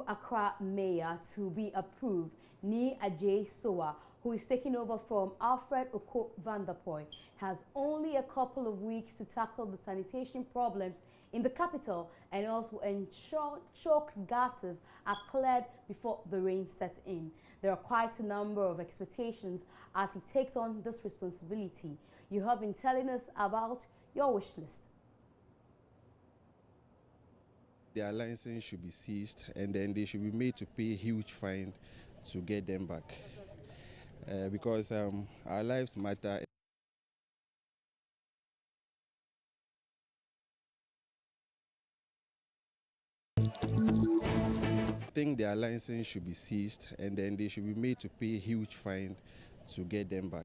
Accra Mayor to be approved, Ni Ajay Soa, who is taking over from Alfred Oko van der Poy, has only a couple of weeks to tackle the sanitation problems in the capital and also ensure choked gutters are cleared before the rain sets in. There are quite a number of expectations as he takes on this responsibility. You have been telling us about your wish list. Their license should be seized and then they should be made to pay a huge fine to get them back. Because our lives matter. I think their license should be seized and then they should be made to pay a huge fine to get them back.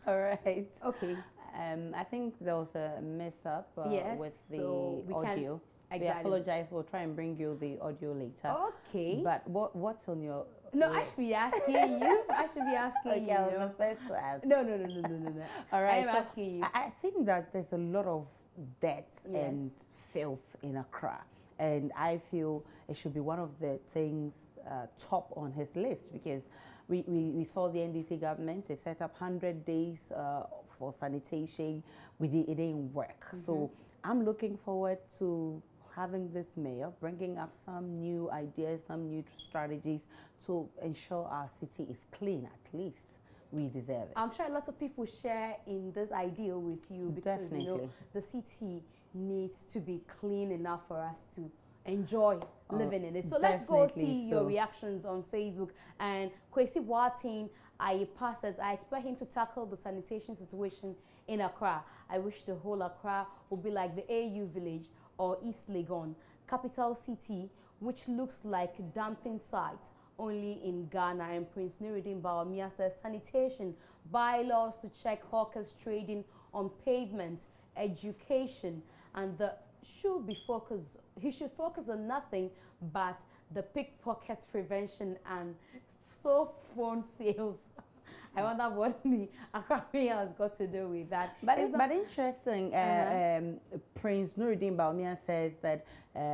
All right. Okay. I think there was a mess-up yes, with the so audio. Exactly. We apologize. We'll try and bring you the audio later. Okay. But what's on your No, list? I should be asking you. I should be asking okay, you. I was the first to ask. No. All right. I am asking you. I think that there's a lot of debt Yes. and filth in Accra. And I feel it should be one of the things top on his list because we saw the NDC government, they set up 100 days for sanitation. It didn't work. So I'm looking forward to having this mayor bringing up some new ideas, some new strategies to ensure our city is clean. At least we deserve it. I'm sure a lot of people share in this ideal with you because Definitely. you know the city needs to be clean enough for us to enjoy living in it. So let's go see your reactions on Facebook. And Kwesi Boateng Ayepa says, I expect him to tackle the sanitation situation in Accra. I wish the whole Accra would be like the AU village or East Legon, capital city, which looks like a dumping site only in Ghana. And Prince Nuruddin Bawumia says sanitation, bylaws to check hawkers trading on pavement, education, and he should focus on nothing but the pickpocket prevention and phone sales. I wonder what the Accra Mayor has got to do with that. But interesting, Prince Nuruddin Bawumia says that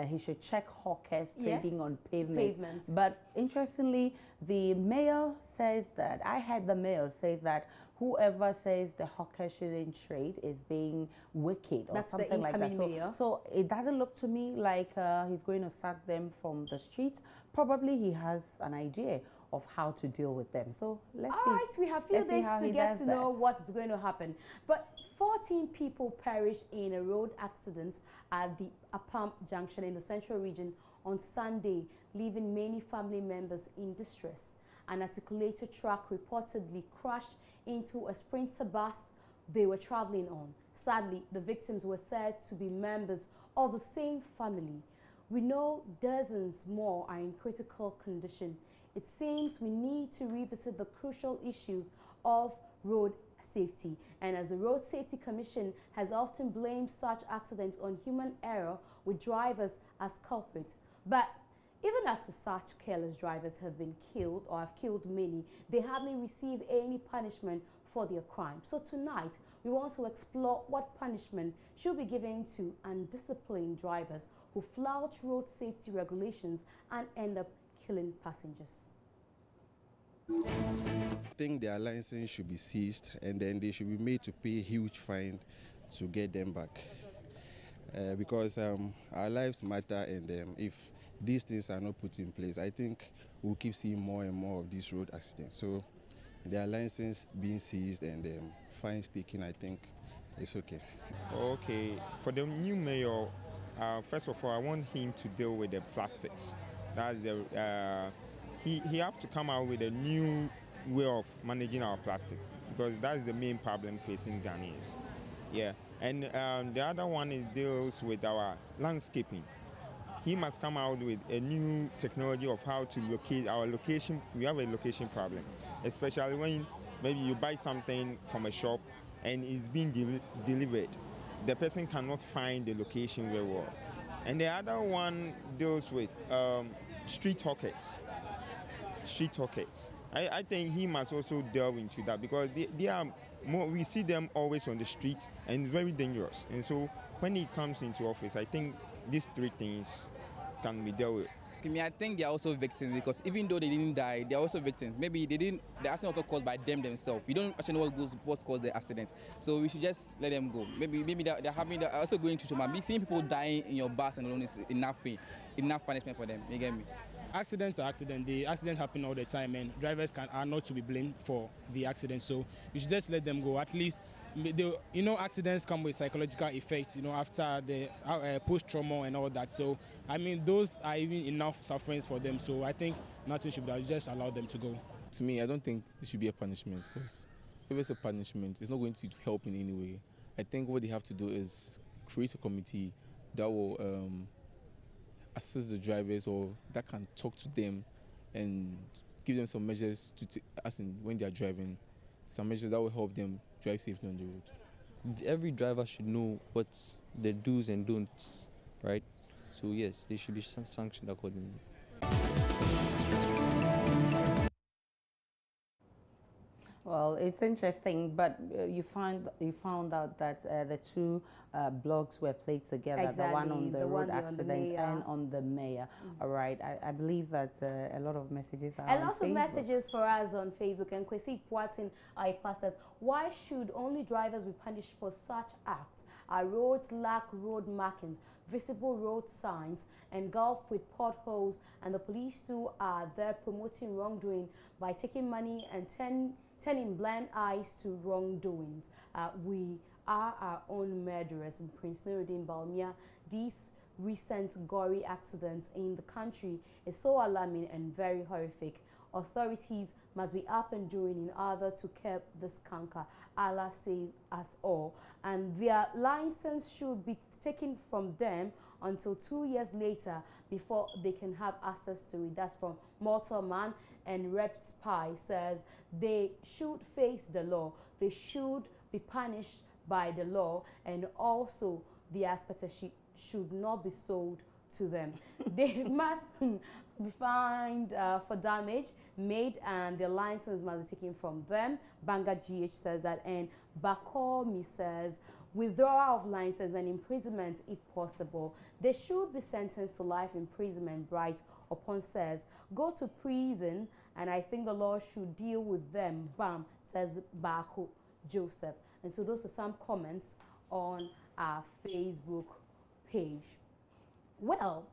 he should check hawkers trading on pavements. But interestingly, the mayor says that, I had the mayor say that whoever says the hawker shouldn't trade is being wicked or That's something like that. So it doesn't look to me like he's going to sack them from the streets. Probably he has an idea of how to deal with them. So let's see. All right, we have few days to get to know what is going to happen. But 14 people perished in a road accident at the Apam Junction in the Central Region on Sunday, leaving many family members in distress. An articulated truck reportedly crashed into a Sprinter bus they were traveling on. Sadly, the victims were said to be members of the same family. We know dozens more are in critical condition. It seems we need to revisit the crucial issues of road safety. And as the Road Safety Commission has often blamed such accidents on human error with drivers as culprits. But even after such careless drivers have been killed or have killed many, they hardly receive any punishment for their crime. So tonight, we want to explore what punishment should be given to undisciplined drivers who flout road safety regulations and end up killing passengers. I think their license should be seized and then they should be made to pay a huge fine to get them back. Because our lives matter and if these things are not put in place, I think we'll keep seeing more and more of these road accidents. So their license being seized and fines taken, I think it's okay. Okay, for the new mayor, first of all, I want him to deal with the plastics. That's he have to come out with a new way of managing our plastics because that's the main problem facing Ghanaians. Yeah, and the other one deals with our landscaping. He must come out with a new technology of how to locate our location. We have a location problem, especially when maybe you buy something from a shop and it's being delivered. The person cannot find the location very well. And the other one deals with street hawkers. I think he must also delve into that because they are we see them always on the street and very dangerous. And so when he comes into office, I think these three things can be dealt with. I think they are also victims because even though they didn't die, they are also victims. Maybe the accident was caused by them themselves. You don't actually know what caused the accident. So we should just let them go. Maybe they're also going through trauma. Seeing people dying in your bus and alone is enough pain, enough punishment for them. You get me? Accidents are accidents. The accidents happen all the time, and drivers are not to be blamed for the accident. So you should just let them go. At least, accidents come with psychological effects, after the post-trauma and all that. So, I mean, those are even enough sufferings for them. So I think nothing should be done. Just allow them to go. To me, I don't think it should be a punishment, because if it's a punishment, it's not going to help in any way. I think what they have to do is create a committee that will assist the drivers, or that can talk to them and give them some measures to take, as in when they are driving, some measures that will help them drive safely on the road. Every driver should know what's the do's and don'ts, right? So yes, they should be sanctioned accordingly. Well, it's interesting, but you found out that the two blogs were played together, exactly. The one on the road accidents and on the mayor. All right, I believe that a lot of messages are a lot of messages for us on Facebook. And Kwesi Puatin Aipa says, why should only drivers be punished for such acts? Our roads lack road markings, visible road signs, and gulf with potholes, and the police too are there promoting wrongdoing by taking money and turning blind eyes to wrongdoings. We are our own murderers. In Prince Nuruddin Balmia, these recent gory accidents in the country is so alarming and very horrific. Authorities must be up and doing in order to curb this canker. Allah save us all. And their license should be taken from them until 2 years later before they can have access to it. That's from Mortal Man. And Rep Spy says they should face the law. They should be punished by the law, and also the apprenticeship should not be sold to them. They must be fined for damage made, and their license must be taken from them. Banga GH says that, and Bakomi says withdrawal of license and imprisonment if possible. They should be sentenced to life imprisonment. Bright upon says go to prison, and I think the law should deal with them. Bam, says Bako Joseph. And so those are some comments on our Facebook page. Well,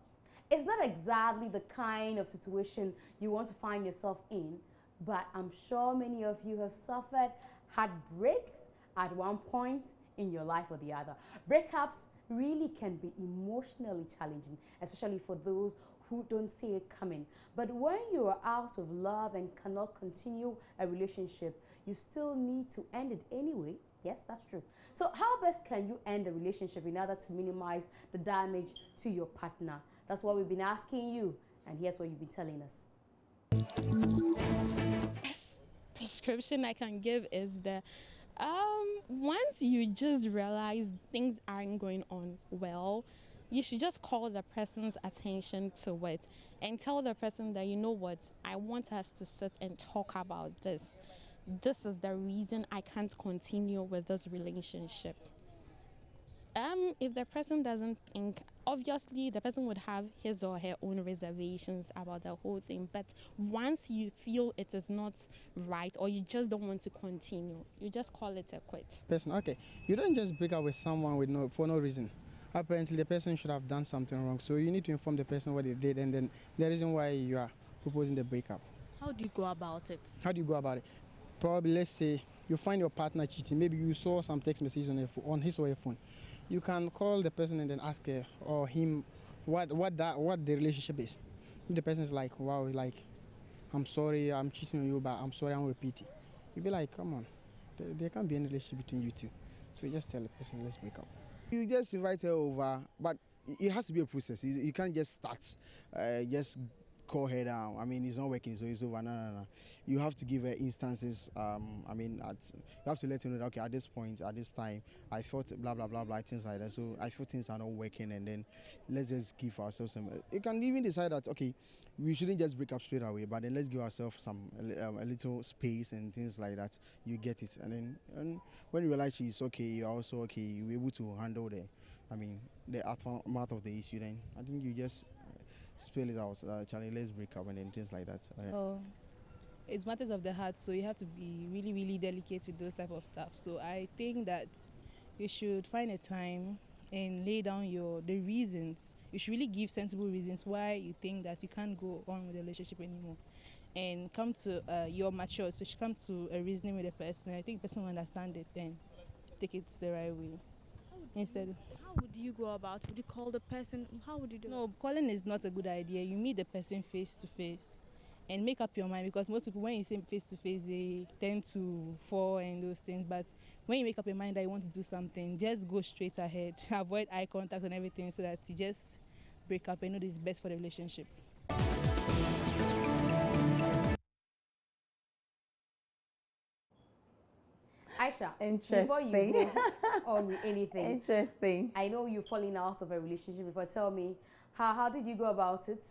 it's not exactly the kind of situation you want to find yourself in, but I'm sure many of you have suffered heartbreaks at one point in your life or the other. Breakups really can be emotionally challenging, especially for those who don't see it coming. But when you are out of love and cannot continue a relationship, you still need to end it anyway. Yes, that's true. So how best can you end a relationship in order to minimize the damage to your partner? That's what we've been asking you, and here's what you've been telling us. Best prescription I can give is that once you just realize things aren't going on well, you should just call the person's attention to it and tell the person that, you know what, I want us to sit and talk about this. This is the reason I can't continue with this relationship. If the person doesn't think, obviously the person would have his or her own reservations about the whole thing, but once you feel it is not right or you just don't want to continue, you just call it a quit. Person, okay, you don't just break up with someone for no reason. Apparently the person should have done something wrong, so you need to inform the person what they did and then the reason why you are proposing the breakup. How do you go about it? How do you go about it? Probably, let's say you find your partner cheating. Maybe you saw some text messages on his or her phone. You can call the person and then ask her or him what the relationship is. If the person is like, wow, like, I'm sorry, I'm cheating on you, but I'm sorry, I'm repeating. You'll be like, come on, there can't be any relationship between you two. So you just tell the person, let's break up. You just invite her over, but it has to be a process. You can't just start, just call her down. I mean, it's not working, so it's over. No. You have to give her instances. I mean, you have to let her know that, okay, at this point, at this time, I felt blah, blah, blah, blah, things like that. So I feel things are not working, and then let's just give ourselves some. You can even decide that, okay, we shouldn't just break up straight away, but then let's give ourselves a little space and things like that. You get it, and then when you realize she's okay, you're also okay. You're able to handle the aftermath of the issue. Then I think you just spill it out. Charlie, let's break up, and then things like that. Oh, it's matters of the heart, so you have to be really, really delicate with those type of stuff. So I think that you should find a time and lay down the reasons. You should really give sensible reasons why you think that you can't go on with the relationship anymore, and come to you're mature, so you should come to a reasoning with the person. I think the person will understand it and take it the right way. How would you go about? Would you call the person? How would you do it? No, calling is not a good idea. You meet the person face to face and make up your mind, because most people, when you say face to face, they tend to fall and those things. But when you make up your mind that you want to do something, just go straight ahead. Avoid eye contact and everything, so that you just break up and know this is best for the relationship. Aisha, interesting. Before you go on with anything, interesting. I know you're falling out of a relationship before. Tell me, how did you go about it?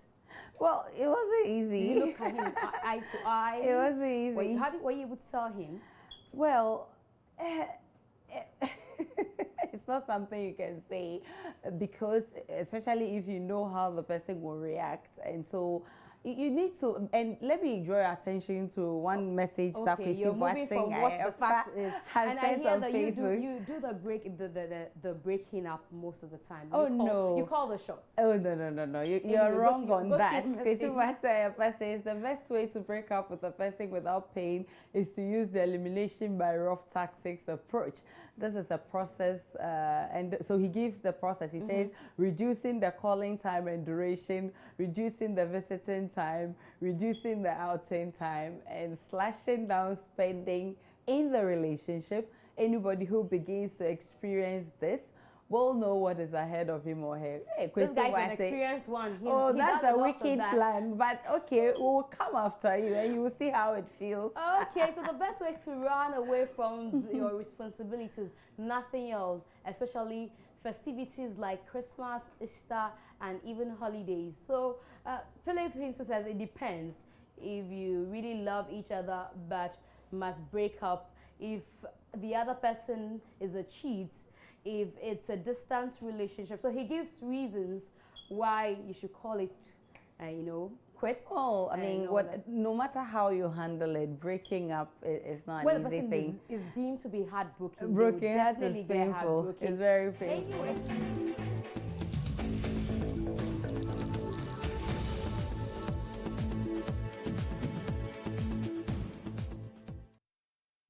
Well, it wasn't easy. Did you look at him eye to eye? It wasn't easy. Were you able to tell him? Well, it's not something you can say, because especially if you know how the person will react, and so you need to. And let me draw your attention to one message that we you're moving from what the fact is, and I hear that you do the breaking up most of the time. You call the shots. Oh no! You're wrong on that. The best way to break up with a person without pain is to use the elimination by rough tactics approach. This is a process, and so he gives the process. He says reducing the calling time and duration, reducing the visiting time, reducing the outing time, and slashing down spending in the relationship. Anybody who begins to experience this will know what is ahead of him or her. Hey, this guy's an experienced one. That's a wicked plan, but okay, we'll come after you and you will see how it feels. Okay, so the best way is to run away from your responsibilities, nothing else, especially festivities like Christmas, Easter, and even holidays. So Philip says it depends. If you really love each other but must break up, if the other person is a cheat, if it's a distance relationship. So he gives reasons why you should call it, quits. Well, I mean, no matter how you handle it, breaking up is not an easy thing. When the person is deemed to be heartbroken, broken heart is painful. It's very painful. Anyway.